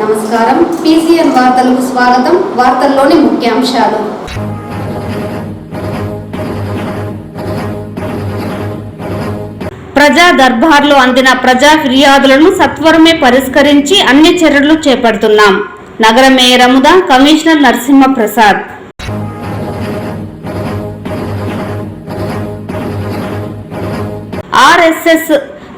నమస్కారం. PCN వార్తలకు స్వాగతం. వార్తల్లోని ముఖ్యాంశాలు. ప్రజా దర్బార్లో అందిన ప్రజా ఫిర్యాదులను సత్వరమే పరిష్కరించి అన్ని చర్యలు చేపడుతున్నాం. నగర mayor Amuda, commissioner Narasimha Prasad. RSS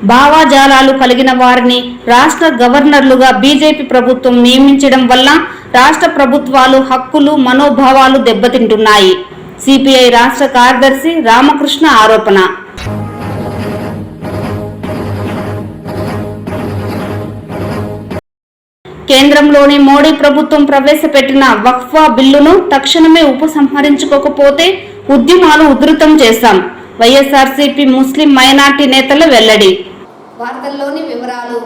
భావజాలాలు కలిగిన వారిని రాష్ట్ర గవర్నర్లుగా బీజేపీ ప్రభుత్వం నియమించడం వల్ల రాష్ట్ర ప్రభుత్వాలు హక్కులు మనోభావాలు దెబ్బతింటున్నాయి. సిపిఐ రాష్ట్ర కార్యదర్శి రామకృష్ణ ఆరోపణ. కేంద్రంలోని మోడీ ప్రభుత్వం ప్రవేశపెట్టిన వక్ఫ్ బిల్లును తక్షణమే ఉపసంహరించుకోకపోతే ఉద్యమాలు ఉధృతం చేశాం. వైఎస్ఆర్సీపీ ముస్లిం మైనార్టీ నేతల వెల్లడి. వార్తల్లోని వివరాలు.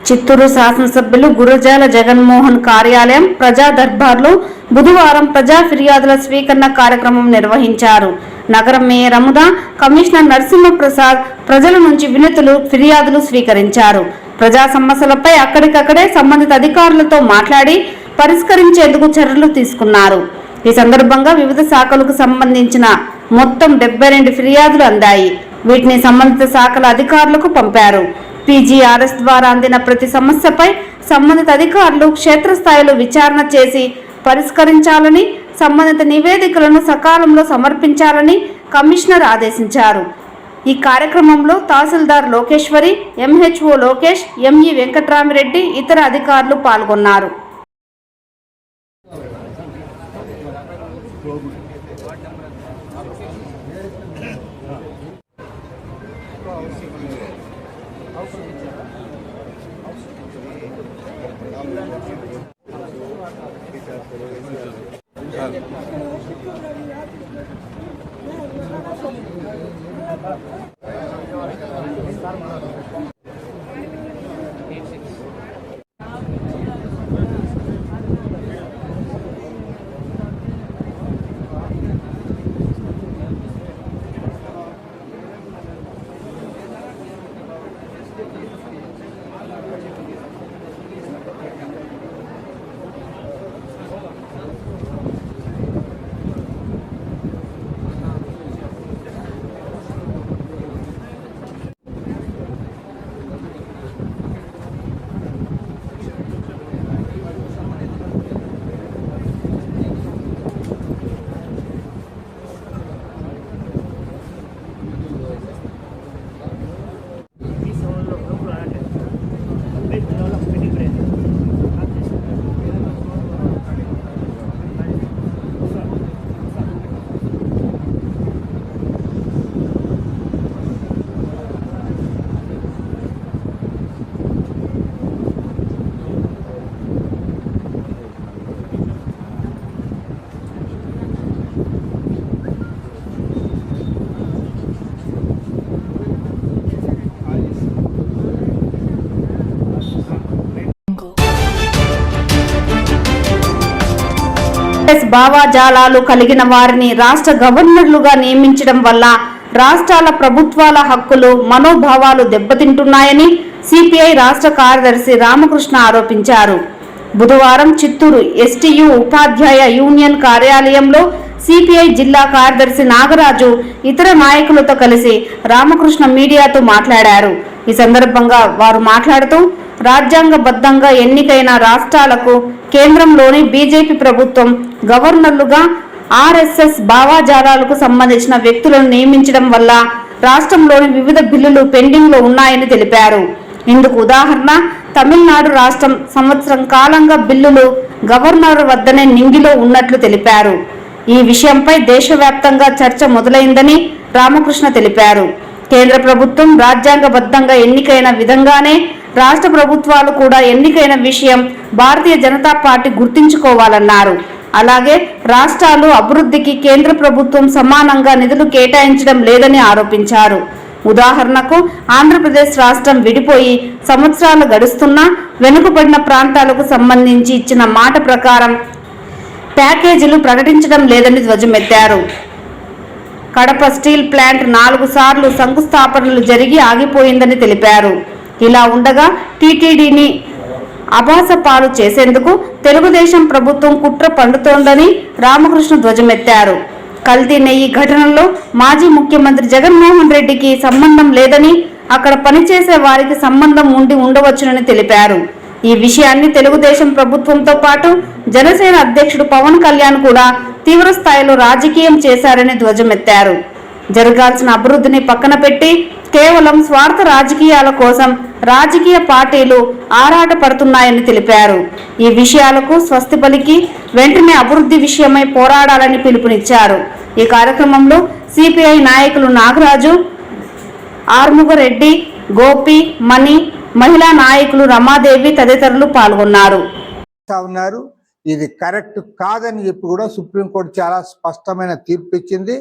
చిత్తూరు శాసనసభ్యులు గురజాల జగన్మోహన్ కార్యాలయం ప్రజా దర్బార్లో బుధవారం ప్రజా ఫిర్యాదుల స్వీకరణ కార్యక్రమం నిర్వహించారు. నగర మేయర్ అముద, కమిషనర్ నరసింహప్రసాద్ ప్రజల నుంచి వినతులు, ఫిర్యాదులు స్వీకరించారు. ప్రజా సమస్యలపై అక్కడికక్కడే సంబంధిత అధికారులతో మాట్లాడి పరిష్కరించేందుకు చర్యలు తీసుకున్నారు. ఈ సందర్భంగా వివిధ శాఖలకు సంబంధించిన మొత్తం 72 ఫిర్యాదులు అందాయి. వీటిని సంబంధిత శాఖల అధికారులకు పంపారు. PGRS ద్వారా అందిన ప్రతి సమస్యపై సంబంధిత అధికారులు క్షేత్రస్థాయిలో విచారణ చేసి పరిష్కరించాలని, సంబంధిత నివేదికలను సకాలంలో సమర్పించాలని కమిషనర్ ఆదేశించారు. ఈ కార్యక్రమంలో తహసీల్దార్ లోకేశ్వరి, MHO లోకేష్, ME వెంకట్రామిరెడ్డి, ఇతర అధికారులు పాల్గొన్నారు. భావజాలాలు కలిగిన వారిని రాష్ట్ర గవర్నర్లుగా నియమించడం వల్ల రాష్ట్రాల ప్రభుత్వాల హక్కులు మనోభావాలు దెబ్బతింటున్నాయని సిపిఐ రాష్ట్ర కార్యదర్శి రామకృష్ణ ఆరోపించారు. బుధవారం చిత్తూరు STU ఉపాధ్యాయ యూనియన్ కార్యాలయంలో సిపిఐ జిల్లా కార్యదర్శి నాగరాజు ఇతర నాయకులతో కలిసి రామకృష్ణ మీడియాతో మాట్లాడారు. ఈ సందర్భంగా వారు మాట్లాడుతూ రాజ్యాంగబద్ధంగా ఎన్నికైన రాష్ట్రాలకు కేంద్రంలోని బీజేపీ ప్రభుత్వం గవర్నర్లుగా RSS భావజాలాలకు సంబంధించిన వ్యక్తులను నియమించడం వల్ల రాష్ట్రంలోని వివిధ బిల్లులు పెండింగ్ లో ఉన్నాయని తెలిపారు. ఇందుకు ఉదాహరణ తమిళనాడు రాష్ట్రం సంవత్సరం కాలంగా బిల్లులు గవర్నర్ వద్దనే నింగిలో ఉన్నట్లు తెలిపారు. ఈ విషయంపై దేశవ్యాప్తంగా చర్చ మొదలైందని రామకృష్ణ తెలిపారు. కేంద్ర ప్రభుత్వం రాజ్యాంగబద్ధంగా ఎన్నికైన విధంగానే రాష్ట్ర ప్రభుత్వాలు కూడా ఎన్నికైన విషయం భారతీయ జనతా పార్టీ గుర్తించుకోవాలన్నారు. అలాగే రాష్ట్రాలు అభివృద్ధికి కేంద్ర ప్రభుత్వం సమానంగా నిధులు కేటాయించడం లేదని ఆరోపించారు. ఉదాహరణకు ఆంధ్రప్రదేశ్ రాష్ట్రం విడిపోయి సంవత్సరాలు గడుస్తున్నా వెనుకబడిన ప్రాంతాలకు సంబంధించి ఇచ్చిన మాట ప్రకారం ప్యాకేజీలు ప్రకటించడం లేదని ధ్వజమెత్తారు. కడప స్టీల్ ప్లాంట్ 4 సార్లు శంకుస్థాపనలు జరిగి ఆగిపోయిందని తెలిపారు. ఇలా ఉండగా టీటీడీని అభాస పాలు చేసేందుకు తెలుగుదేశం ప్రభుత్వం కుట్ర పండుతోందని రామకృష్ణ ధ్వజమెత్తారు. కల్తీ నెయ్యి ఘటనలో మాజీ ముఖ్యమంత్రి జగన్మోహన్ రెడ్డికి సంబంధం లేదని, అక్కడ పనిచేసే వారికి సంబంధం ఉండవచ్చునని తెలిపారు. ఈ విషయాన్ని తెలుగుదేశం ప్రభుత్వంతో పాటు జనసేన అధ్యక్షుడు పవన్ కళ్యాణ్ కూడా తీవ్ర స్థాయిలో రాజకీయం చేశారని ధ్వజమెత్తారు. జరగాల్సిన అభివృద్ధిని పక్కన పెట్టి కేవలం స్వార్థ రాజకీయాల కోసం రాజకీయ పార్టీలు ఆరాటపడుతున్నాయని తెలిపారు. ఈ విషయాలకు స్వస్తి పలికి వెంటనే అభివృద్ధి విషయమై పోరాడాలని పిలుపునిచ్చారు. ఈ కార్యక్రమంలో సిపిఐ నాయకులు నాగరాజు, ఆర్ముగరెడ్డి, గోపి, మణి, మహిళా నాయకులు రమాదేవి తదితరులు పాల్గొన్నారు. ఇది కరెక్ట్ కాదని చెప్పి కూడా సుప్రీంకోర్టు చాలా స్పష్టమైన తీర్పు ఇచ్చింది.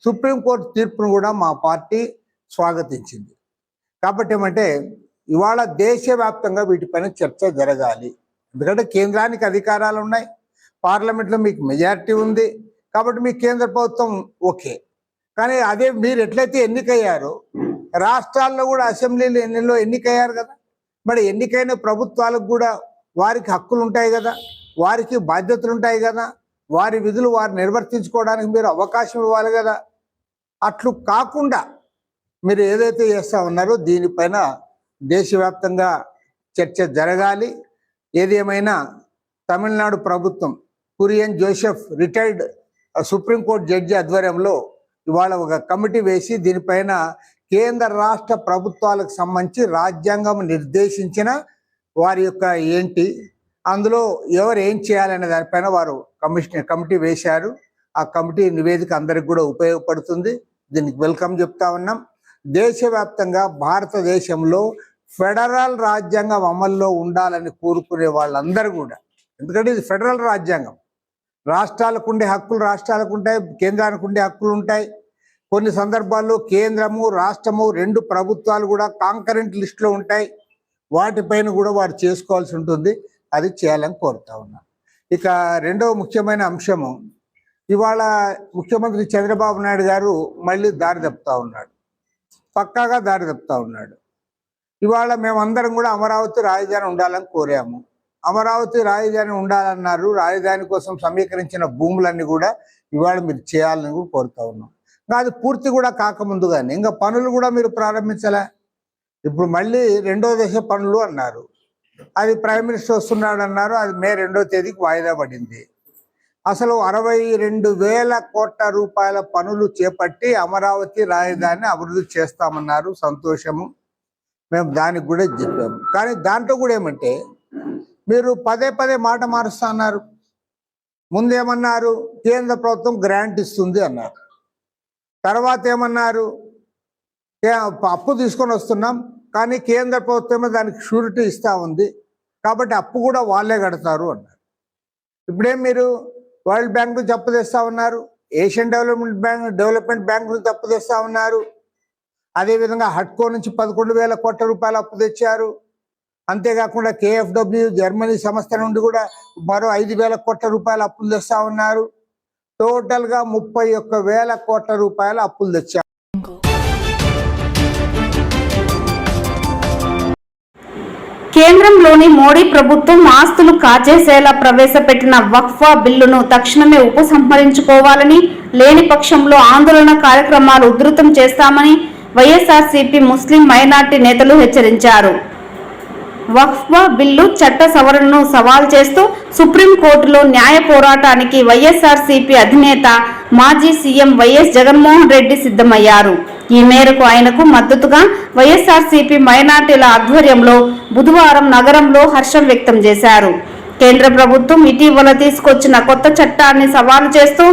సుప్రీంకోర్టు తీర్పును కూడా మా పార్టీ స్వాగతించింది. కాబట్టి ఏమంటే ఇవాళ దేశవ్యాప్తంగా వీటిపైన చర్చ జరగాలి. ఎందుకంటే కేంద్రానికి అధికారాలు ఉన్నాయి, పార్లమెంట్లో మీకు మెజారిటీ ఉంది, కాబట్టి మీ కేంద్ర ప్రభుత్వం ఓకే. కానీ అదే మీరు ఎట్లయితే ఎన్నికయ్యారో రాష్ట్రాల్లో కూడా అసెంబ్లీలో ఎన్నికయ్యారు కదా, మరి ఎన్నికైన ప్రభుత్వాలకు కూడా వారికి హక్కులు ఉంటాయి కదా, వారికి బాధ్యతలు ఉంటాయి కదా, వారి విధులు వారు నిర్వర్తించుకోవడానికి మీరు అవకాశం ఇవ్వాలి కదా. అట్లు కాకుండా మీరు ఏదైతే చేస్తూ ఉన్నారో దీనిపైన దేశవ్యాప్తంగా చర్చ జరగాలి. ఏది ఏమైనా తమిళనాడు ప్రభుత్వం Kurian Joseph retired supreme court judge ఆధ్వర్యంలో ఇవాళ ఒక కమిటీ వేసి దీనిపైన కేంద్ర రాష్ట్ర ప్రభుత్వాలకు సంబంధించి రాజ్యాంగం నిర్దేశించిన వారి యొక్క ఏంటి, అందులో ఎవరు ఏం చేయాలనే దానిపైన వారు కమిటీ వేశారు. ఆ కమిటీ నివేదిక అందరికి కూడా ఉపయోగపడుతుంది. దీనికి వెల్కమ్ చెప్తా ఉన్నాం. దేశవ్యాప్తంగా భారతదేశంలో ఫెడరల్ రాజ్యాంగం అమల్లో ఉండాలని కోరుకునే వాళ్ళందరూ కూడా, ఎందుకంటే ఇది ఫెడరల్ రాజ్యాంగం, రాష్ట్రాలకు ఉండే హక్కులు రాష్ట్రాలకు ఉంటాయి, కేంద్రానికి ఉండే హక్కులు ఉంటాయి. కొన్ని సందర్భాల్లో కేంద్రము రాష్ట్రము రెండు ప్రభుత్వాలు కూడా కాంకరెంట్ లిస్టులో ఉంటాయి. వాటిపైన కూడా వారు చేసుకోవాల్సి ఉంటుంది. అది చేయాలని కోరుతా ఉన్నాను. ఇక రెండవ ముఖ్యమైన అంశము, ఇవాళ ముఖ్యమంత్రి చంద్రబాబు నాయుడు గారు మళ్ళీ దారి తప్పుతా ఉన్నాడు, పక్కాగా దారి తప్పుతా ఉన్నాడు. ఇవాళ మేమందరం కూడా అమరావతి రాజధాని ఉండాలని కోరాము. అమరావతి రాజధాని ఉండాలన్నారు. రాజధాని కోసం సమీకరించిన భూములన్నీ కూడా ఇవాళ మీరు చేయాలని కూడా కోరుతా ఉన్నాం. అది పూర్తి కూడా కాకముందు కానీ ఇంకా పనులు కూడా మీరు ప్రారంభించలే. ఇప్పుడు మళ్ళీ రెండో దశ పనులు అన్నారు. అది ప్రైమ్ మినిస్టర్ వస్తున్నాడు అన్నారు. అది మే 2వ తేదీకి వాయిదా పడింది. అసలు 62,000 కోట్ల రూపాయల పనులు చేపట్టి అమరావతి రాజధానిని అభివృద్ధి చేస్తామన్నారు. సంతోషము, మేము దానికి కూడా చెప్పాము. కానీ దాంట్లో కూడా ఏమంటే మీరు పదే పదే మాట మారుస్తా అన్నారు. ముందేమన్నారు, కేంద్ర ప్రభుత్వం గ్రాంట్ ఇస్తుంది అన్నారు. తర్వాత ఏమన్నారు, అప్పు తీసుకొని వస్తున్నాం కానీ కేంద్ర ప్రభుత్వమే దానికి షూరిటీ ఇస్తూ ఉంది కాబట్టి అప్పు కూడా వాళ్ళే కడతారు అన్నారు. ఇప్పుడేం మీరు వరల్డ్ బ్యాంక్ నుంచి అప్పు తెస్తా ఉన్నారు, ఏషియన్ డెవలప్మెంట్ బ్యాంక్ నుంచి అప్పు తెస్తా ఉన్నారు. అదేవిధంగా హట్కో నుంచి 11,000 కోట్ల రూపాయలు అప్పు తెచ్చారు. అంతేకాకుండా KfW జర్మనీ సంస్థ నుండి కూడా మరో 5,000 కోట్ల రూపాయల అప్పులు తెస్తా ఉన్నారు. టోటల్గా 31,000 కోట్ల రూపాయల అప్పులు తెచ్చారు. కేంద్రంలోని మోడీ ప్రభుత్వం ఆస్తులు కాజేసేలా ప్రవేశపెట్టిన వక్ఫా బిల్లును తక్షణమే ఉపసంహరించుకోవాలని, లేని పక్షంలో ఆందోళన కార్యక్రమాలు ఉధృతం చేస్తామని వైఎస్ఆర్సీపీ ముస్లిం మైనార్టీ నేతలు హెచ్చరించారు. వక్ఫా బిల్లు చట్ట సవరణను సవాల్ చేస్తూ సుప్రీంకోర్టులో న్యాయ పోరాటానికి వైఎస్ఆర్సీపీ అధినేత మాజీ సీఎం వైఎస్ జగన్మోహన్ రెడ్డి సిద్ధమయ్యారు. ఈ మేరకు ఆయనకు మద్దతుగా వైఎస్ఆర్సీపీ మైనార్టీల ఆధ్వర్యంలో బుధవారం నగరంలో హర్షం వ్యక్తం చేశారు. కేంద్ర ప్రభుత్వం ఇటీవల తీసుకొచ్చిన కొత్త చట్టాన్ని సవాలు చేస్తూ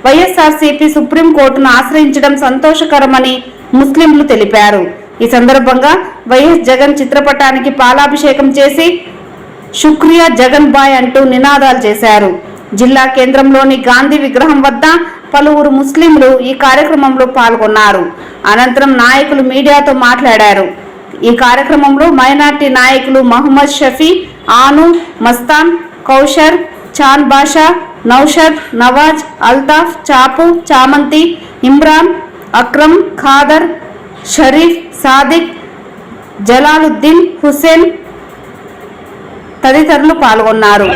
వైఎస్ఆర్సీపీ సుప్రీంకోర్టును ఆశ్రయించడం సంతోషకరమని ముస్లింలు తెలిపారు. ఈ సందర్భంగా వైఎస్ జగన్ చిత్రపటానికి పాలాభిషేకం చేసి శుక్రియా జగన్ బాయ్ అంటూ నినాదాలు చేశారు. జిల్లా కేంద్రంలోని గాంధీ విగ్రహం వద్ద పలువురు ముస్లింలు ఈ కార్యక్రమంలో పాల్గొన్నారు. అనంతరం నాయకులు మీడియాతో మాట్లాడారు. ఈ కార్యక్రమంలో మైనార్టీ నాయకులు మహమ్మద్ షఫీ, ఆను, మస్తాన్, కౌషర్, చాన్ బాషా, నౌషద్, నవాజ్, అల్తాఫ్, చాపు, చామంతి, ఇమ్రాన్, అక్రమ్, ఖాదర్, షరీఫ్, సాదిక్, జలాలుద్దీన్, హుసేన్, తదితరులు పాల్గొన్నారు.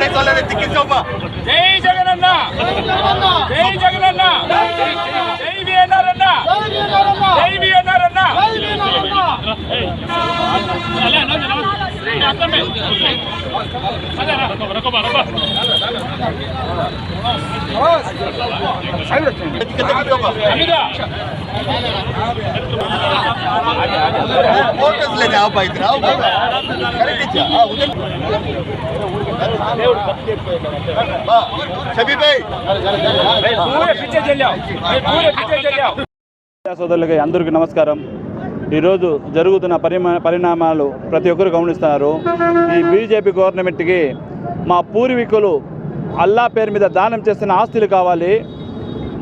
సోదరులకి అందరికీ నమస్కారం. ఈరోజు జరుగుతున్న పరిణామాలు ప్రతి ఒక్కరు గమనిస్తున్నారు. ఈ బీజేపీ గవర్నమెంట్కి మా పూర్వీకులు అల్లా పేరు మీద దానం చేస్తున్న ఆస్తులు కావాలి.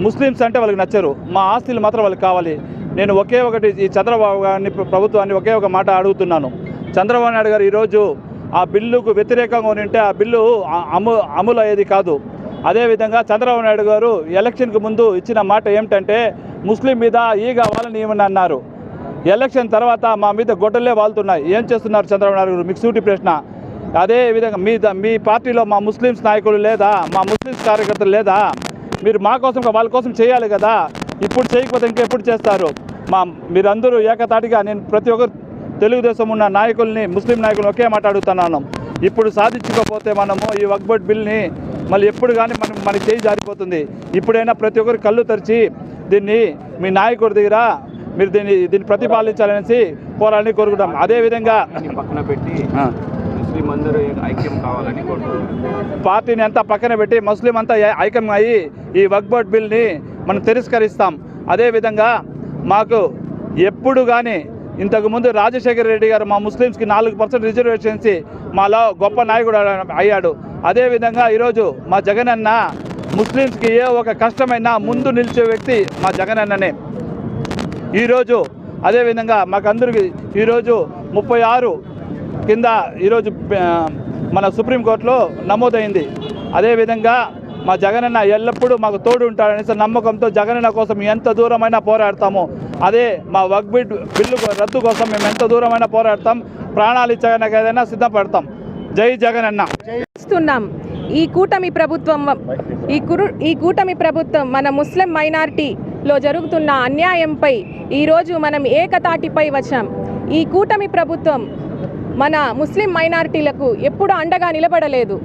ముస్లిమ్స్ అంటే వాళ్ళకి నచ్చరు, మా ఆస్తులు మాత్రం వాళ్ళకి కావాలి. నేను ఒకే ఒకటి ఈ చంద్రబాబు గారిని ప్రభుత్వాన్ని ఒకే ఒక మాట అడుగుతున్నాను. చంద్రబాబు నాయుడు గారు ఈరోజు ఆ బిల్లుకు వ్యతిరేకంగా ఉంటే ఆ బిల్లు అమలు అయ్యేది కాదు. అదేవిధంగా చంద్రబాబు నాయుడు గారు ఎలక్షన్కి ముందు ఇచ్చిన మాట ఏమిటంటే ముస్లిం మీద ఈగ వాళ్ళని ఏమని అన్నారు. ఎలక్షన్ తర్వాత మా మీద గొడ్డలే వాళ్తున్నాయి. ఏం చేస్తున్నారు చంద్రబాబు నాయుడు గారు? మీకు సూటి ప్రశ్న. అదేవిధంగా మీ పార్టీలో మా ముస్లిమ్స్ నాయకులు లేదా, మా ముస్లిమ్స్ కార్యకర్తలు లేదా? మీరు మా కోసం వాళ్ళ కోసం చేయాలి కదా. ఇప్పుడు చేయకపోతే ఇంకెప్పుడు చేస్తారు? మీరందరూ ఏకతాటిగా నేను ప్రతి ఒక్కరు తెలుగుదేశం ఉన్న నాయకుల్ని, ముస్లిం నాయకులను ఒకే మాట అడుగుతున్నాను. ఇప్పుడు సాధించకపోతే మనము ఈ వక్ఫ్ బోర్డ్ బిల్ని మళ్ళీ ఎప్పుడు కానీ మనకి చేయి జారిపోతుంది. ఇప్పుడైనా ప్రతి ఒక్కరు కళ్ళు తెరిచి దీన్ని మీ నాయకుడి దగ్గర మీరు దీన్ని ప్రతిపాదించాలనేసి పోరాలని కోరుకుంటాం. అదేవిధంగా పక్కన పెట్టి ముస్లిం అందరూ ఐక్యం కావాలని కోరుకుంటున్నాం. పార్టీని అంతా పక్కన పెట్టి ముస్లిం అంతా ఐక్యం అయ్యి ఈ వక్ఫ్ బోర్డ్ బిల్ని మనం తిరస్కరిస్తాం. అదేవిధంగా మాకు ఎప్పుడు కానీ ఇంతకుముందు రాజశేఖర రెడ్డి గారు మా ముస్లిమ్స్కి 4% రిజర్వేషన్స్ మాలో గొప్ప నాయకుడు అయ్యాడు. అదేవిధంగా ఈరోజు మా జగనన్న ముస్లిమ్స్కి ఏ ఒక కష్టమైనా ముందు నిలిచే వ్యక్తి మా జగనన్ననే. ఈరోజు అదేవిధంగా మాకందరికీ ఈరోజు 36 కింద ఈరోజు మన సుప్రీంకోర్టులో నమోదైంది. అదేవిధంగా మా జగనన్న ఎల్లప్పుడూ మాకు తోడు ఉంటాడనేసి నమ్మకంతో జగనన్న కోసం ఎంత దూరమైనా పోరాడతాము. అదే మా వక్ఫ్ బిల్లు రద్దు కోసం మేము ఎంత దూరమైనా పోరాడతాం. ప్రాణాలు ఇచ్చడానికి ఏదైనా సిద్ధపడతాం. జై జగనన్న. ఈ కూటమి ప్రభుత్వం మన ముస్లిం మైనారిటీలో జరుగుతున్న అన్యాయంపై ఈరోజు మనం ఏకతాటిపై వచ్చాం. ఈ కూటమి ప్రభుత్వం మన ముస్లిం మైనారిటీలకు ఎప్పుడు అండగా నిలబడలేదు.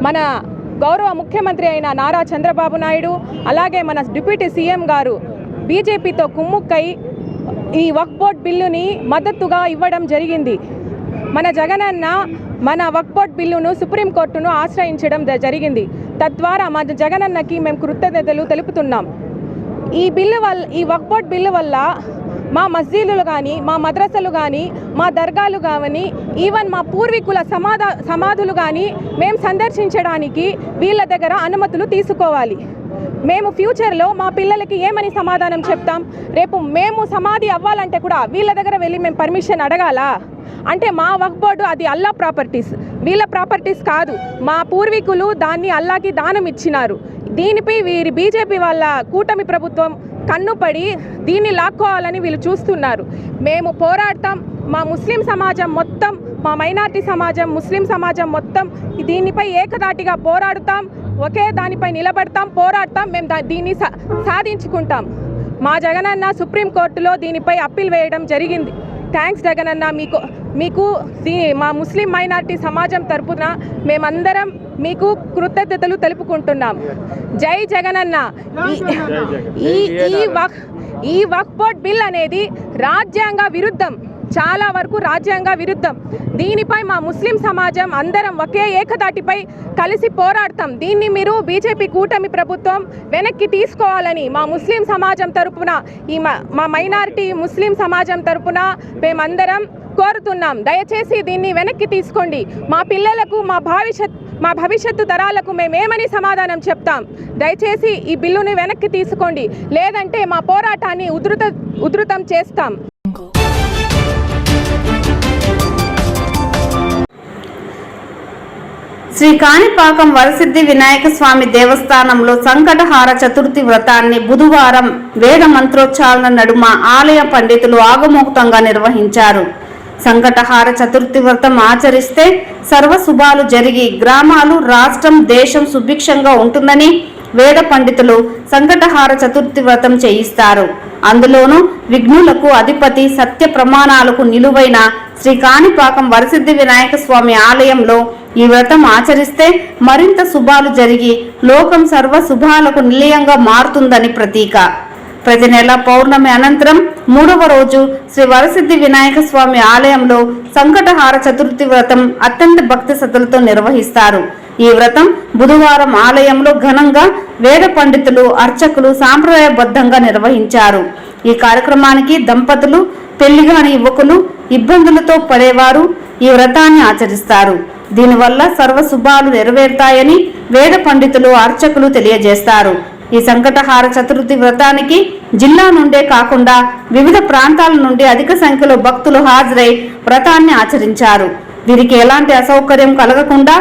మన గౌరవ ముఖ్యమంత్రి అయిన నారా చంద్రబాబు నాయుడు, అలాగే మన డిప్యూటీ సీఎం గారు బీజేపీతో కుమ్ముక్కై ఈ వక్ఫ్ బోర్డ్ బిల్లుని మద్దతుగా ఇవ్వడం జరిగింది. మన జగనన్న మన వక్ఫ్ బోర్డ్ బిల్లును సుప్రీంకోర్టును ఆశ్రయించడం జరిగింది. తద్వారా మా జగనన్నకి మేము కృతజ్ఞతలు తెలుపుతున్నాం. ఈ వక్ఫ్ బోర్డ్ బిల్లు వల్ల మా మస్జిదులు కానీ, మా మద్రసలు కానీ, మా దర్గాలు కానీ, ఈవెన్ మా పూర్వీకుల సమాధులు కానీ మేము సందర్శించడానికి వీళ్ళ దగ్గర అనుమతులు తీసుకోవాలి. మేము ఫ్యూచర్లో మా పిల్లలకి ఏమని సమాధానం చెప్తాం? రేపు మేము సమాధి అవ్వాలంటే కూడా వీళ్ళ దగ్గర వెళ్ళి మేము పర్మిషన్ అడగాలా? అంటే మా వక్ఫ్ బోర్డు అది అల్లా ప్రాపర్టీస్, వీళ్ళ ప్రాపర్టీస్ కాదు. మా పూర్వీకులు దాన్ని అల్లాకి దానం ఇచ్చినారు. దీనిపై వీరి బీజేపీ వాళ్ళ కూటమి ప్రభుత్వం కన్నుపడి దీన్ని లాక్కోవాలని వీళ్ళు చూస్తున్నారు. మేము పోరాడతాం. మా ముస్లిం సమాజం మొత్తం, మా మైనారిటీ సమాజం, ముస్లిం సమాజం మొత్తం దీనిపై ఏకదాటిగా పోరాడుతాం. ఒకే దానిపై నిలబడతాం, పోరాడతాం. మేము దీన్ని సాధించుకుంటాం. మా జగనన్న సుప్రీంకోర్టులో దీనిపై అప్పీల్ వేయడం జరిగింది. థ్యాంక్స్ జగనన్న. మీకు మా ముస్లిం మైనారిటీ సమాజం తరపున మేమందరం మీకు కృతజ్ఞతలు తెలుపుకుంటున్నాం. జై జగనన్న. ఈ వక్ఫ్ బోర్డ్ బిల్ అనేది రాజ్యాంగ విరుద్ధం, చాలా వరకు రాజ్యాంగ విరుద్ధం. దీనిపై మా ముస్లిం సమాజం అందరం ఒకే ఏకతాటిపై కలిసి పోరాడతాం. దీన్ని మీరు బీజేపీ కూటమి ప్రభుత్వం వెనక్కి తీసుకోవాలని మా ముస్లిం సమాజం తరపున, మా మైనారిటీ ముస్లిం సమాజం తరపున మేమందరం కోరుతున్నాం. దయచేసి దీన్ని వెనక్కి తీసుకోండి. మా పిల్లలకు, మా భవిష్యత్తు తరాలకు మేమేమని సమాధానం చెప్తాం? దయచేసి ఈ బిల్లుని వెనక్కి తీసుకోండి, లేదంటే మా పోరాటాన్ని ఉధృతం చేస్తాం. శ్రీ కాణిపాకం వరసిద్ధి వినాయక స్వామి దేవస్థానంలో సంకటహార చతుర్థి వ్రతాన్ని బుధవారం వేద మంత్రోచ్చారణ నడుమ ఆలయ పండితులు ఆగమోక్తంగా నిర్వహించారు. సంకటహార చతుర్థి వ్రతం ఆచరిస్తే సర్వ శుభాలు జరిగి గ్రామాలు, రాష్ట్రం, దేశం సుభిక్షంగా ఉంటుందని వేద పండితులు సంకటహార చతుర్థి వ్రతం చేయిస్తారు. అందులోనూ విఘ్నులకు అధిపతి, సత్య ప్రమాణాలకు నిలువైన శ్రీ కాణిపాకం వరసిద్ధి వినాయక స్వామి ఆలయంలో ఈ వ్రతం ఆచరిస్తే మరింత శుభాలు జరిగి లోకం సర్వ శుభాలకు నిలయంగా మారుతుందని ప్రతీక. ప్రతి నెల పౌర్ణమి అనంతరం 3వ రోజు శ్రీ వరసిద్ధి వినాయక స్వామి ఆలయంలో సంకటహార చతుర్థి వ్రతం అత్యంత భక్తి శ్రద్ధలతో నిర్వహిస్తారు. ఈ వ్రతం బుధవారం ఆలయంలో ఘనంగా వేద పండితులు, అర్చకులు సాంప్రదాయబద్ధంగా నిర్వహించారు. ఈ కార్యక్రమానికి దంపతులు, పెళ్లిగాని యువకులు, ఇబ్బందులతో పడేవారు ఈ వ్రతాన్ని ఆచరిస్తారు. దీనివల్ల సర్వ శుభాలు నెరవేరుతాయని వేద పండితులు, అర్చకులు తెలియజేస్తారు. ఈ సంకటహార చతుర్థి వ్రతానికి జిల్లా నుండే కాకుండా వివిధ ప్రాంతాల నుండి అధిక సంఖ్యలో భక్తులు హాజరై వ్రతాన్ని ఆచరించారు. వీరికి ఎలాంటి అసౌకర్యం కలగకుండా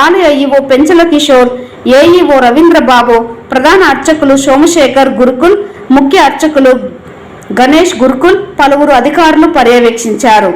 ఆలయ ఈవో పెంచల కిషోర్, ఏఈఓ రవీంద్రబాబు, ప్రధాన అర్చకులు సోమశేఖర్ గురుకుల్, ముఖ్య అర్చకులు గణేష్ గురుకుల్, పలువురు అధికారులు పర్యవేక్షించారు.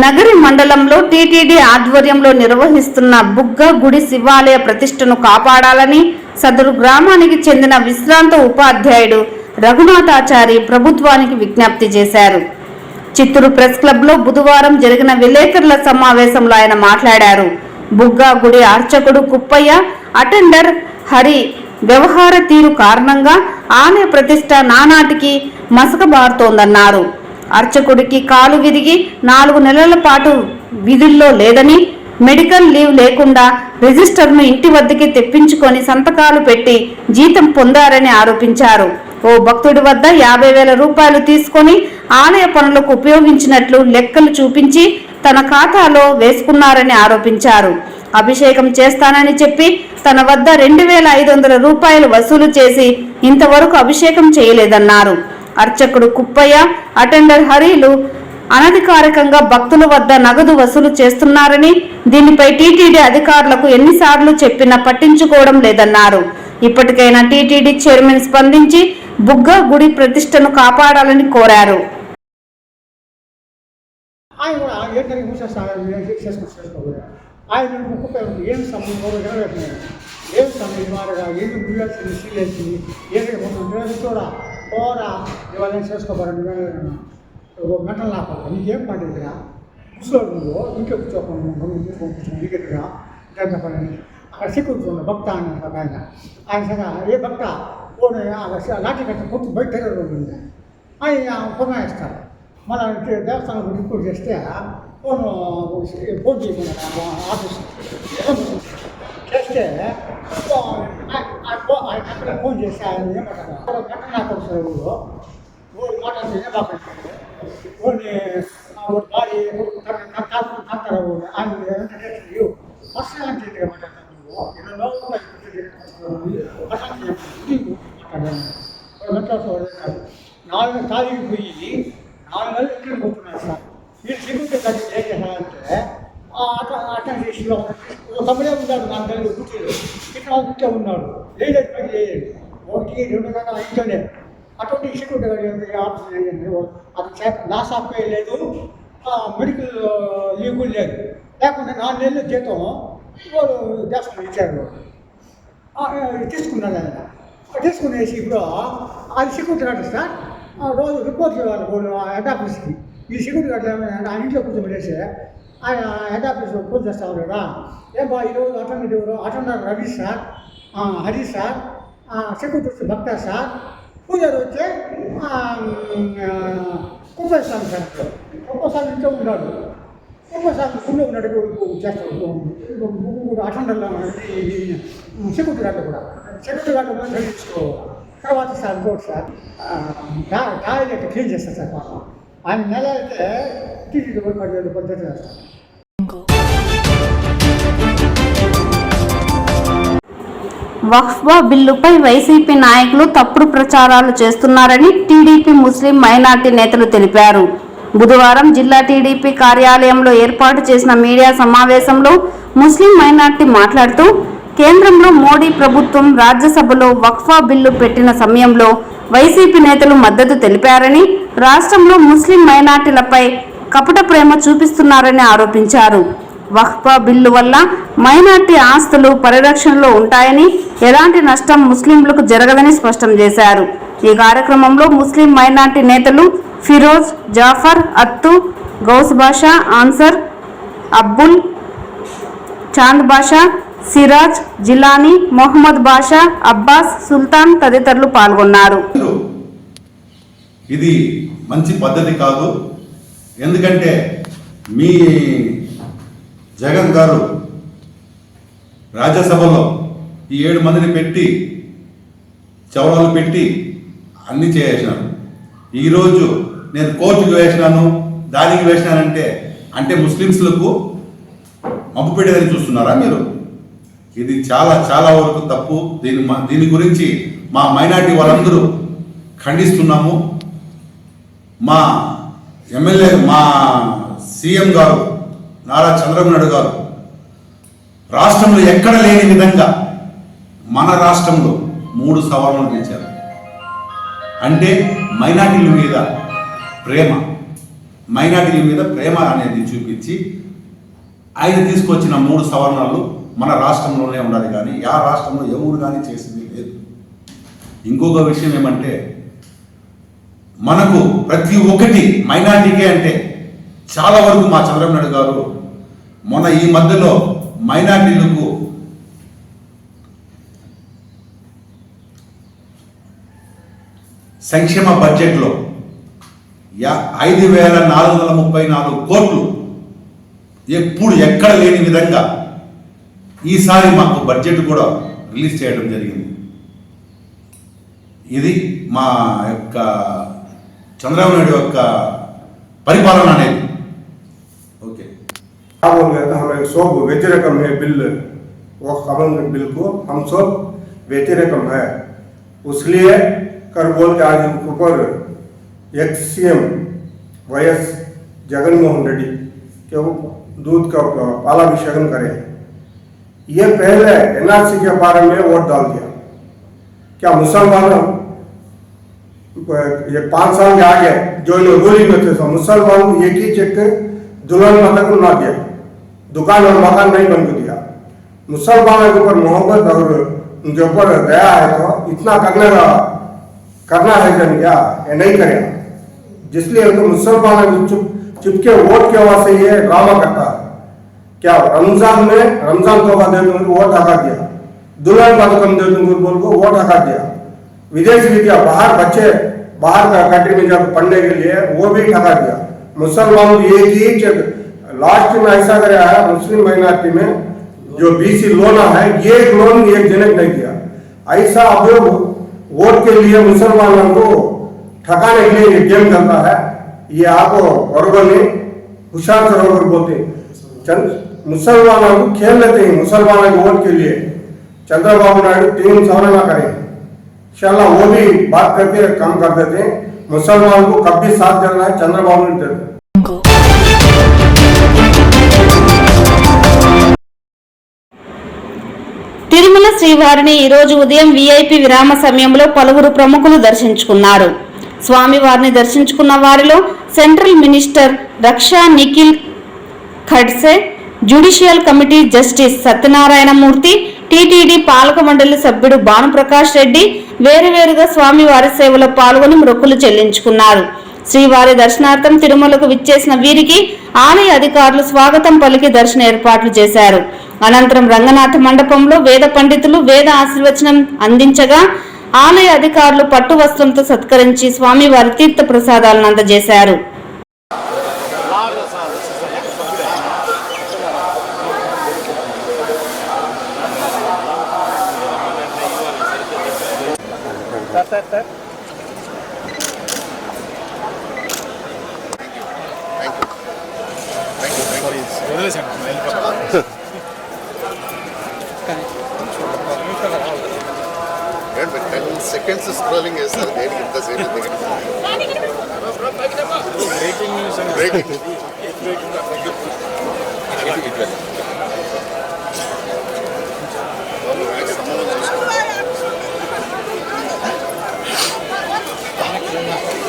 నగరి మండలంలో టీటీడీ ఆధ్వర్యంలో నిర్వహిస్తున్న బుగ్గ గుడి శివాలయ ప్రతిష్టను కాపాడాలని సదరు గ్రామానికి చెందిన విశ్రాంత ఉపాధ్యాయుడు రఘునాథాచారి ప్రభుత్వానికి విజ్ఞప్తి చేశారు. చిత్తూరు ప్రెస్ క్లబ్ లో బుధవారం జరిగిన విలేకరుల సమావేశంలో ఆయన మాట్లాడారు. బుగ్గ గుడి అర్చకుడు కుప్పయ్య, అటెండర్ హరి వ్యవహార తీరు కారణంగా ఆలయ ప్రతిష్ట నానాటికి మసకబారుతోందన్నారు. అర్చకుడికి కాలు విరిగి 4 నెలల పాటు విధుల్లో లేదని, మెడికల్ లీవ్ లేకుండా రిజిస్టర్ను ఇంటి వద్దకి తెప్పించుకొని సంతకాలు పెట్టి జీతం పొందారని ఆరోపించారు. ఓ భక్తుడి వద్ద 50,000 రూపాయలు తీసుకొని ఆలయ పనులకు ఉపయోగించినట్లు లెక్కలు చూపించి తన ఖాతాలో వేసుకున్నారని ఆరోపించారు. అభిషేకం చేస్తానని చెప్పి తన వద్ద 2,500 రూపాయలు వసూలు చేసి ఇంతవరకు అభిషేకం చేయలేదన్నారు. అర్చకుడు కుప్పయ్య, అటెండర్ హరిలు అనధికారికంగా భక్తుల వద్ద నగదు వసూలు చేస్తున్నారని, దీనిపై టీటీడీ అధికారులకు ఎన్నిసార్లు చెప్పినా పట్టించుకోవడం లేదన్నారు. ఇప్పటికైనా టీటీడీ చైర్మన్ స్పందించి బుగ్గ గుడి ప్రతిష్టను కాపాడాలని కోరారు. మెంటల్ నాకు నీకేం పండిదిరా ముసలో ఇంట్లో కూర్చోకుండా గంట పని అక్కడ సెక్యూరిటీ ఉన్న భక్త అని ఆయన సగా ఏ భక్త లాఠీ కట్ట కొట్టు బయట ఉంది ఆయన పునఃస్తారు. మళ్ళీ దేవస్థానం రిపోర్ట్ చేస్తే ఫోన్ చేయకుండా ఆఫీస్ చేస్తే ఫోన్ చేస్తే ఆయన ఏమంటారు నాకు ఊళ్ళో మాట్లాడితే బాగా భారీ కాంతారు ఆయన ఫస్ట్ మాట్లాడాను 4 తారీఖు పోయి 4 నెలలు ఇంటికి పోతున్నాను సార్. మీరు సెక్యూరిటీ గార్డ్ ఏం చేశారంటే అటెండ్ చేసి తమ్ముడే ఉన్నాడు 4 నెలలు కుర్చీలు ఇట్లా ఉన్నాడు. లేదు పని చేయలేదు 1, 2 గంటల ఇంట్లోనే అటువంటి సెక్యూరిటీ గార్డ్ ఆఫీస్ అతను లాస్ ఆఫ్ పే లేదు, మెడికల్ లీవ్ కూడా లేదు. లేకుండా 4 నెలల జీతం వాళ్ళు దేశంలో ఇచ్చారు. తీసుకున్నాడు ఆయన. తీసుకునేసి ఇప్పుడు అది సెక్యూరిటీ గార్డ్ సార్ రోజు రిపోర్ట్ చేయాలి వాళ్ళు హెడ్ ఆఫీస్కి. ఈ సెక్యూరిటీ గార్డ్ ఆయన ఇంట్లో కూర్చోబెట్టేసి ఆయన హెడ్ ఆఫీస్ ఫోన్ చేస్తారు కదా, ఏం బా ఈరోజు అటెండర్ ఎవరు, attender Ravi sir, Hari sir, security Bhakta sir, పూజారి వచ్చే కుప్పేస్తాను సార్. ఒక్కోసారి ఇంట్లో ఉన్నాడు, ఒక్కోసారి ఫుల్లో ఉన్నాడు చేస్తాడు. అటెండర్లో సెక్యూరిటీ గార్డు కూడా చదివించుకో. తర్వాత సార్ ఇంకోటి సార్ టాయిలెట్ క్లీన్ చేస్తారు సార్. పాపం ఆయన నెల అయితే టీటీడీ 10,000 పద్ధతి వేస్తారు. వక్ఫ్ బిల్లుపై వైసీపీ నాయకులు తప్పుడు ప్రచారాలు చేస్తున్నారని టీడీపీ ముస్లిం మైనార్టీ నేతలు తెలిపారు. బుధవారం జిల్లా టీడీపీ కార్యాలయంలో ఏర్పాటు చేసిన మీడియా సమావేశంలో ముస్లిం మైనార్టీ మాట్లాడుతూ కేంద్రంలో మోడీ ప్రభుత్వం రాజ్యసభలో వక్ఫ్ బిల్లు పెట్టిన సమయంలో వైసీపీ నేతలు మద్దతు తెలిపారని, రాష్ట్రంలో ముస్లిం మైనార్టీలపై కపట ప్రేమ చూపిస్తున్నారని ఆరోపించారు. వక్ఫ్ బిల్లు వల్ల మైనార్టీ ఆస్తులు పరిరక్షణలో ఉంటాయని, ఎలాంటి నష్టం ముస్లింలకు జరగదని స్పష్టం చేశారు. ఈ కార్యక్రమంలో ముస్లిం మైనార్టీ నేతలు ఫిరోజ్, జాఫర్, అత్తు, గౌస్ బాషా, ఆన్సర్, అబ్బుల్, చాంద్ బాషా, సిరాజ్, జిలానీ, మొహమ్మద్ బాషా, అబ్బాస్, సుల్తాన్ తదితరులు పాల్గొన్నారు. ఇది మంచి పద్ధతి కాదు. ఎందుకంటే మీ జగన్ గారు రాజ్యసభలో ఈ 7 మందిని పెట్టి చవరాలు పెట్టి అన్ని చేసినారు. ఈరోజు నేను కోర్టుకు వేసినాను, దానికి వేసినానంటే అంటే ముస్లిమ్స్లకు మబ్బు పెట్టేదని చూస్తున్నారా మీరు? ఇది చాలా చాలా వరకు తప్పు. దీని గురించి మా మైనార్టీ వాళ్ళందరూ ఖండిస్తున్నాము. మా ఎమ్మెల్యే, మా సీఎం గారు నారా చంద్రబాబు నాయుడు గారు రాష్ట్రంలో ఎక్కడ లేని విధంగా మన రాష్ట్రంలో 3 సవరణలు చేశారు. అంటే మైనార్టీల మీద ప్రేమ అనేది చూపించి ఆయన తీసుకొచ్చిన 3 సవరణలు మన రాష్ట్రంలోనే ఉండాలి, కానీ ఆ రాష్ట్రంలో ఎవరు కానీ చేసింది లేదు. ఇంకొక విషయం ఏమంటే మనకు ప్రతి ఒక్కటి మైనార్టీకే అంటే చాలా వరకు మా చంద్రబాబు నాయుడు గారు మొన్న ఈ మధ్యలో మైనార్టీలకు సంక్షేమ బడ్జెట్లో 5,434 కోట్లు ఎప్పుడు ఎక్కడ లేని విధంగా ఈసారి మాకు బడ్జెట్ కూడా రిలీజ్ చేయడం జరిగింది. ఇది మా యొక్క చంద్రబాబు నాయుడు యొక్క పరిపాలన అనేది. ओके क्या बोल रहे थे, हमें सब व्यतिरेकम है बिल, वो कमल बिल को हम सब व्यतिरेकम है, उसलिए कर बोल के आज ऊपर ex CM YS Jaganmohan Reddy के वो दूध का पालाभिषेकन करें. ये पहले एनआरसी के बारे में वोट डाल दिया. क्या मुसलमानों ये 5 साल के आगे जो लोग रूलिंग में थे, मुसलमान एक ही चेक दुल्हन मत को ना दिया, दुकान और मकान नहीं बन को दिया. मुसलमानों के ऊपर मोहब्बत और उनके ऊपर दया है तो इतना करना है जन क्या ये नहीं करेगा. जिसलिए तो मुसलमानों चुपके वोट के वास्ते ये ड्रामा करता है. क्या रमजान तोबा दे दूंगा वोट हटा दिया, दुल्हन पथकम दे दूंगा बोल को वोट हटा दिया, विदेश विद्या बाहर का कंट्री में जब पढ़ने के लिए वो भी हटा दिया. मुसलमान एक ही लास्ट में ऐसा कराया है मुस्लिम माइनॉरिटी में जो बीसी लोन है, ये लोन एक जनक नहीं दिया. ऐसा अब वोट के लिए मुसलमानों को ठकाने के लिए ये गेम करता है. ये आपको बरबर ने हुशार सरोवर बोलते मुसलमानों को खेल लेते हैं. मुसलमानों के वोट के लिए चंद्रबाबू नायडू 3 सवरणा करें, इंशाल्लाह वो भी बात करके काम कर देते हैं. मुसलमान को कब भी साथ देना है चंद्रबाबू ने देते. తిరుమల శ్రీవారిని ఈరోజు ఉదయం వీఐపీ విరామ సమయంలో పలువురు ప్రముఖులు దర్శించుకున్నారు. స్వామివారిని దర్శించుకున్న వారిలో central minister Raksha Nikhil Khadse, judicial committee justice Satyanarayanamurthy, TTD పాలక మండలి సభ్యుడు భానుప్రకాష్ రెడ్డి వేరువేరుగా స్వామివారి సేవలో పాల్గొని మొక్కులు చెల్లించుకున్నారు. శ్రీవారి దర్శనార్థం తిరుమలకు విచ్చేసిన వీరికి ఆలయ అధికారులు స్వాగతం పలికి దర్శన ఏర్పాట్లు చేశారు. అనంతరం రంగనాథ మండపంలో వేద పండితులు వేద ఆశీర్వచనం అందించగా ఆలయ అధికారులు పట్టు వస్త్రంతో సత్కరించి స్వామివారి తీర్థ ప్రసాదాలను అందజేశారు. సెకండ్స్ స్క్రోలింగ్ చేస్తారు దేనికి ఇంతసేపు బ్రేకింగ్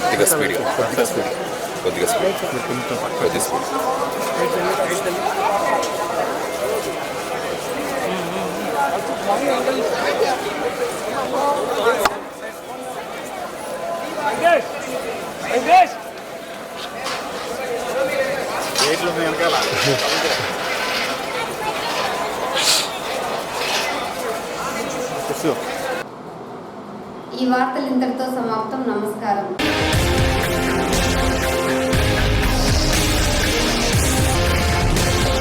కొద్దిగా స్పీడ్ కొద్దిగా స్పీడ్ ఈ వార్తలు ఇంతటితో సమాప్తం. నమస్కారం.